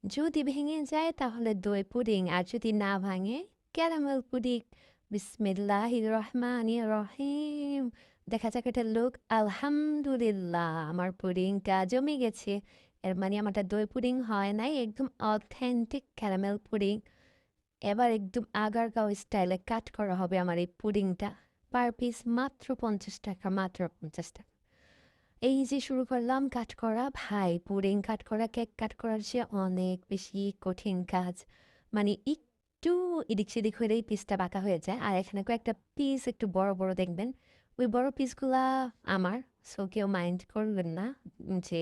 যদি ভেঙে যায় তাহলে দই পুডিং, আর যদি না ভাঙে ক্যারামেল পুডিং। বিসমিল্লাহির রহমানির রহিম। দেখা যাক এটা লুক। আলহামদুলিল্লাহ, আমার পুডিংটা জমে গেছে। এর মানে আমারটা দই পুডিং হয় নাই, একদম অথেন্টিক ক্যারামেল পুডিং। এবার একদম আগারগাঁও স্টাইলে কাট করা হবে আমার এই পুডিংটা। পার পিস মাত্র 50 টাকা, মাত্র 50 টাকা। এই যে শুরু করলাম কাট করা, ভাই পুডিং কাট করা, কেক কাট করার চেয়ে অনেক বেশি কঠিন কাজ। মানে একটু এদিক সেদিক হলেই পিসটা বাঁকা হয়ে যায়। আর এখানে কয়েকটা পিস একটু বড় বড় দেখবেন, ওই বড় পিসগুলা আমার। সো কেউ মাইন্ড করবেন না যে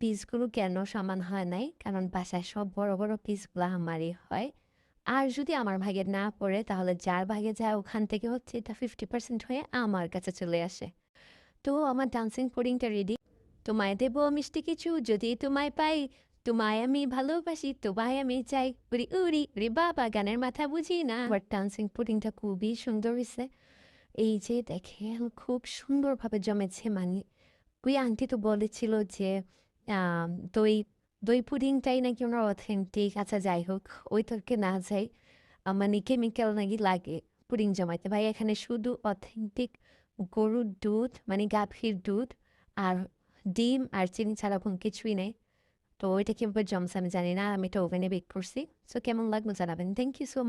পিসগুলো কেন সমান হয় নাই, কারণ বাসায় সব বড় বড় পিসগুলো আমারই হয়। আর যদি আমার ভাগে না পড়ে তাহলে যার ভাগে যায় ওখান থেকে হচ্ছে এটা 50% হয়ে আমার কাছে চলে আসে। তো আমার ডান্সিং পুডিংটা রেডি। তোমায় দেব মিষ্টি কিছু যদি তোমায় পাই, তোমায় আমি ভালোবাসি, তোমায় আমি চাই, উড়ি উড়ি রে বাবা গানের মাথা বুঝি না। আবার ডান্সিং পুডিংটা খুবই সুন্দর হয়েছে। এই যে দেখেন খুব সুন্দরভাবে জমেছে। মানে ওই আন্টি তো বলেছিল যে আম, দই দই পুডিংটাই নাকি ওনার অথেন্টিক। আচ্ছা যাই হোক, ওই তর্কে না যাই। মানে কেমিক্যাল নাকি লাগে পুডিং জমাইতে। ভাই এখানে শুধু অথেন্টিক গরুর দুধ, মানে গাভীর দুধ আর ডিম আর চিনি ছাড়া কোনো কিছুই নেই। তো ওইটা কিভাবে জমছে আমি জানি না, আমি এটা ওভেনে বেক করছি। সো কেমন লাগলো জানাবেন। Thank you so